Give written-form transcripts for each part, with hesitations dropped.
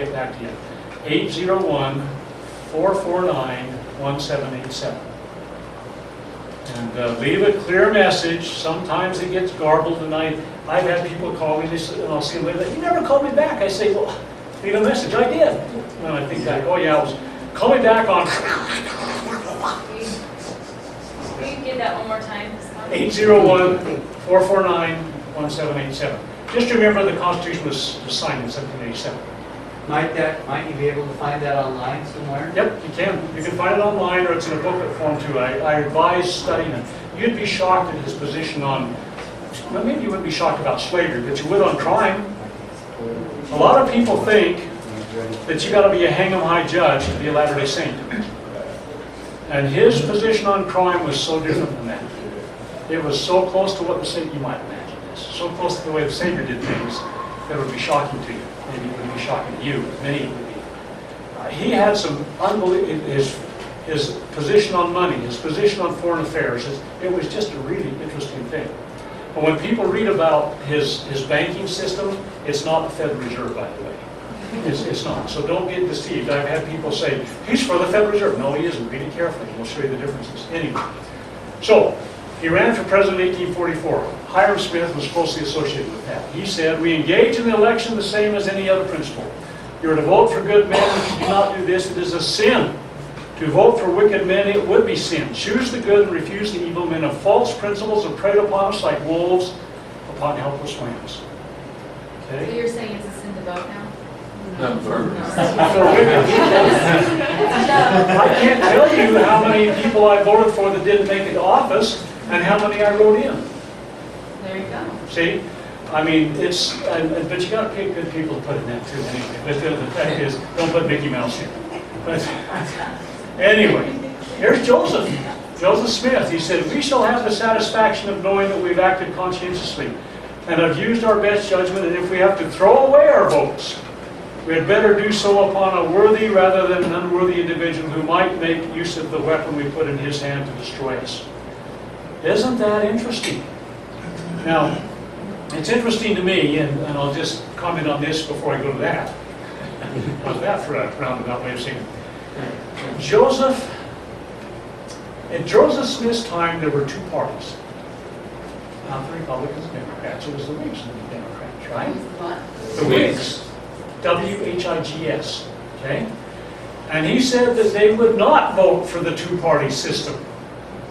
get back to you. 801-449-1787. And leave a clear message. Sometimes it gets garbled, and I've had people call me, and I'll see them later, you never called me back. I say, well, leave a message. I did. And I think back, oh yeah, call me back on Will you give that one more time? 801-449-1787. Just remember the Constitution was signed in 1787. Might you be able to find that online somewhere? Yep, you can. You can find it online, or it's in a booklet form too. I advise studying it. You'd be shocked at his position on, well, maybe you wouldn't be shocked about slavery, but you would on crime. A lot of people think that you got to be a hang 'em high judge to be a Latter-day Saint. And his position on crime was so different than that. It was so close to what the Savior, you might imagine this, so close to the way the Savior did things that it would be shocking to you. Maybe it would be shocking to you, many it would be. He had some unbelievable, his position on money, his position on foreign affairs, it was just a really interesting thing. But when people read about his banking system, it's not the Federal Reserve, by the way. It's not. So don't get deceived. I've had people say, he's for the Federal Reserve. No, he isn't. Read it carefully. We'll show you the differences. Anyway, so he ran for president in 1844. Hiram Smith was closely associated with that. He said, we engage in the election the same as any other principle. You are to vote for good men. If you do not do this, it is a sin. To vote for wicked men, it would be sin. Choose the good and refuse the evil. Men of false principles are preyed upon us like wolves upon helpless lambs. So Okay? you're saying it's a sin to vote now? No, for For wicked people. I can't tell you how many people I voted for that didn't make it to office and how many I wrote in. There you go. See? I mean, but you got to pick good people to put in that too anyway. But the fact is, don't put Mickey Mouse in. But anyway, here's Joseph. Joseph Smith. He said, we shall have the satisfaction of knowing that we've acted conscientiously and have used our best judgment, and if we have to throw away our votes, we had better do so upon a worthy rather than an unworthy individual who might make use of the weapon we put in his hand to destroy us. Isn't that interesting? Now, it's interesting to me, and I'll just comment on this before I go to that. How's that for a roundabout way of saying it? In Joseph Smith's time, there were two parties. Not the Republicans and Democrats, it was the Whigs and the Democrats, right? What? The Whigs. W-H-I-G-S, okay? And he said that they would not vote for the two-party system.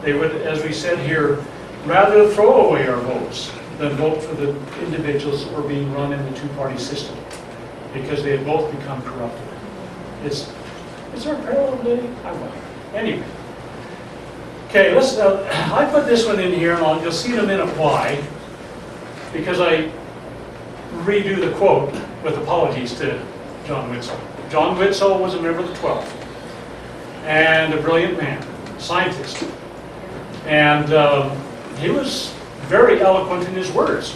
They would, as we said here, rather throw away our votes than vote for the individuals that were being run in the two-party system, because they had both become corrupted. Is there a parallel today? I wonder. Anyway. Okay, let's. I put this one in here, and you'll see in a minute why. Because I redo the quote with apologies to John Whitsoe. John Whitsoe was a member of the 12th, and a brilliant man, scientist. And he was very eloquent in his words.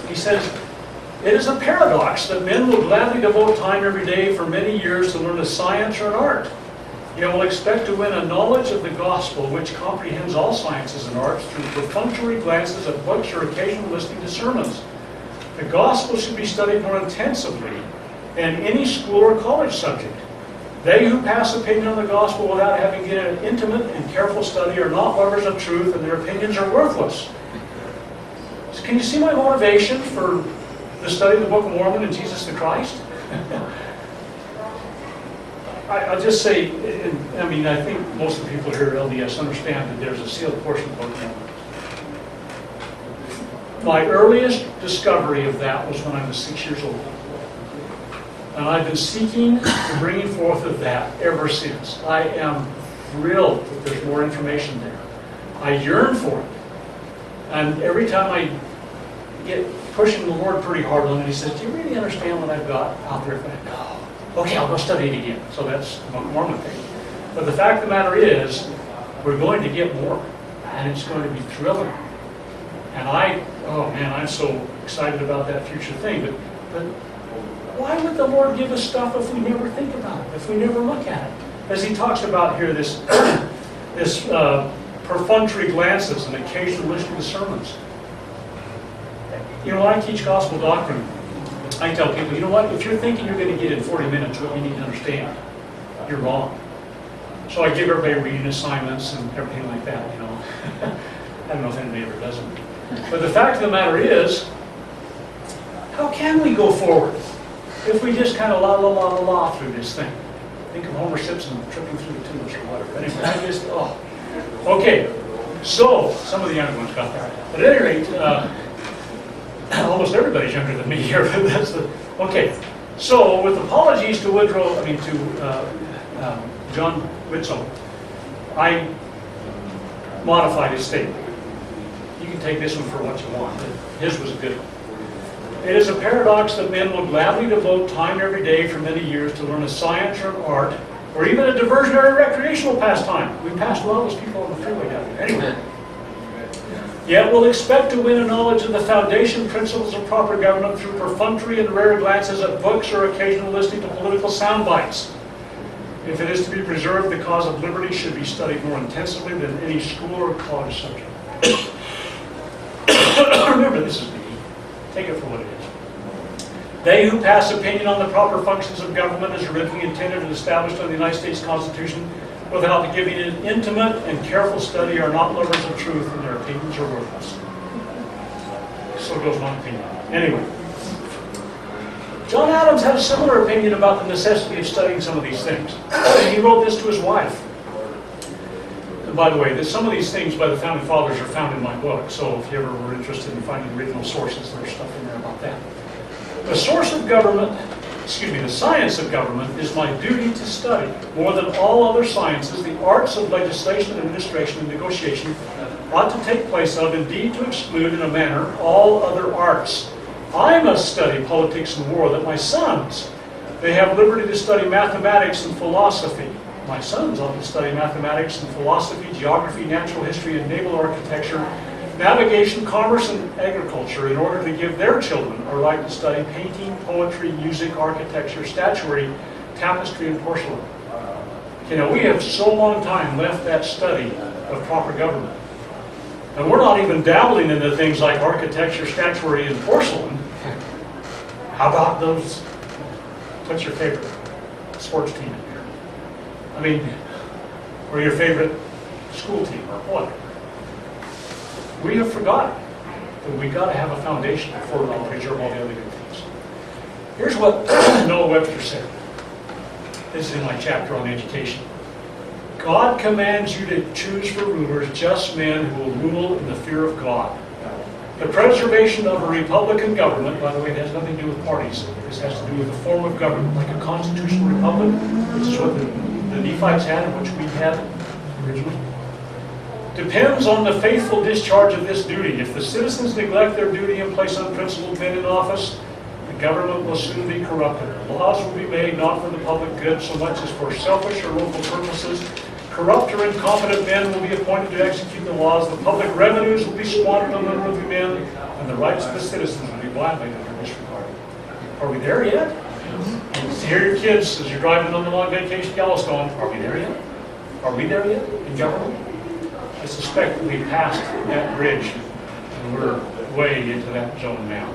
He says, it is a paradox that men will gladly devote time every day for many years to learn a science or an art. Yet will expect to win a knowledge of the gospel which comprehends all sciences and arts through perfunctory glances at books or occasional listening to sermons. The gospel should be studied more intensively than any school or college subject. They who pass opinion on the gospel without having given an intimate and careful study are not lovers of truth, and their opinions are worthless. So can you see my motivation for the study of the Book of Mormon and Jesus the Christ? I'll just say, I mean, I think most of the people here at LDS understand that there's a sealed portion of the Book of Mormon. My earliest discovery of that was when I was 6 years old. And I've been seeking the bringing forth of that ever since. I am thrilled that there's more information there. I yearn for it. And every time I get pushing the Lord pretty hard on it, He says, do you really understand what I've got out there? And I go, okay, I'll go study it again. So that's the Book of Mormon thing. But the fact of the matter is, we're going to get more. And it's going to be thrilling. And oh man, I'm so excited about that future thing. But why would the Lord give us stuff if we never think about it, if we never look at it? As He talks about here, this perfunctory glances and occasional listening to sermons. You know, I teach gospel doctrine, I tell people, you know what, if you're thinking you're going to get in 40 minutes what you need to understand, you're wrong. So I give everybody reading assignments and everything like that, you know. I don't know if anybody ever does them. But the fact of the matter is, how can we go forward if we just kind of la through this thing? Think of Homer Simpson tripping through the tulips or whatever. Anyway, I just, oh. Okay, so, some of the younger ones got that. But at any rate, almost everybody's younger than me here, but that's the, okay. So, with apologies to John Whitson, I modified his statement. You can take this one for what you want, but his was a good one. It is a paradox that men will gladly devote time every day for many years to learn a science or an art, or even a diversionary recreational pastime. We passed a lot of those people on the freeway down here. Anyway. Yet will expect to win a knowledge of the foundation principles of proper government through perfunctory and rare glances at books or occasional listening to political sound bites. If it is to be preserved, the cause of liberty should be studied more intensively than any school or college subject. Remember, this is me. Take it for what it is. They who pass opinion on the proper functions of government as originally intended and established under the United States Constitution without giving it an intimate and careful study are not lovers of truth, and their opinions are worthless. So goes my opinion. Anyway, John Adams had a similar opinion about the necessity of studying some of these things. He wrote this to his wife. And by the way, some of these things by the Founding Fathers are found in my book, so if you ever were interested in finding original sources, there's stuff in there about that. The science of government is my duty to study. More than all other sciences, the arts of legislation, administration, and negotiation ought to take place of, indeed to exclude in a manner, all other arts. I must study politics and war, that my sons may have liberty to study mathematics and philosophy. My sons ought to study mathematics and philosophy, geography, natural history, and naval architecture, navigation, commerce, and agriculture, in order to give their children a right to study painting, poetry, music, architecture, statuary, tapestry, and porcelain. You know, we have so long time left that study of proper government. And we're not even dabbling into things like architecture, statuary, and porcelain. How about those? What's your favorite sports team in here? I mean, or your favorite school team, or what? We have forgotten that we got to have a foundation before we can preserve all the other good things. Here's what Noah Webster said. This is in my chapter on education. God commands you to choose for rulers just men who will rule in the fear of God. The preservation of a republican government, by the way, it has nothing to do with parties. This has to do with the form of government, like a constitutional republic, which is what the Nephites had and which we had originally. Depends on the faithful discharge of this duty. If the citizens neglect their duty and place unprincipled men in office, the government will soon be corrupted. Laws will be made not for the public good so much as for selfish or local purposes. Corrupt or incompetent men will be appointed to execute the laws. The public revenues will be squandered on unworthy men, and the rights of the citizens will be violated or disregarded. Are we there yet? You hear your kids as you're driving on the long vacation to Yellowstone. Are we there yet? Are we there yet in government? I suspect that we passed that bridge and we're way into that zone now.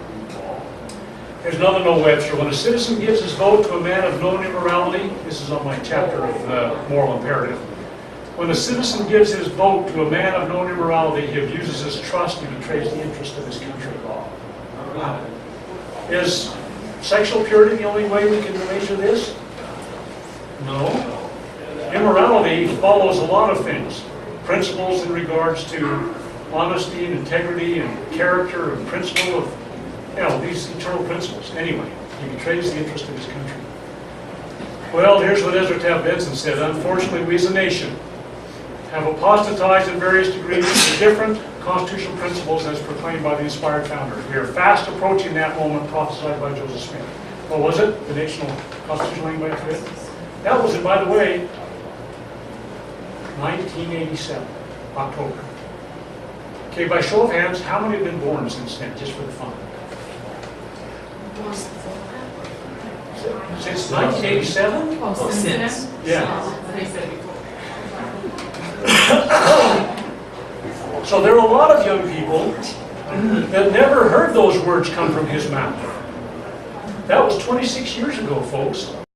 Here's another Noah Webster. When a citizen gives his vote to a man of known immorality, this is on my chapter of the moral imperative. When a citizen gives his vote to a man of known immorality, he abuses his trust and betrays the interest of his country. Wow. Is sexual purity the only way we can measure this? No. Immorality follows a lot of things. Principles in regards to honesty and integrity and character and principle of, these eternal principles. Anyway, he betrays the interest of his country. Well, here's what Ezra Taft Benson said. Unfortunately, we as a nation have apostatized in various degrees to different constitutional principles as proclaimed by the inspired founders. We are fast approaching that moment prophesied by Joseph Smith. What was it? The National Constitutional Language? That was it, by the way, 1987, October. Okay, by show of hands, how many have been born since then, just for the fun? Since 1987? Oh, since. Yeah. They said before. So there are a lot of young people that never heard those words come from his mouth. That was 26 years ago, folks.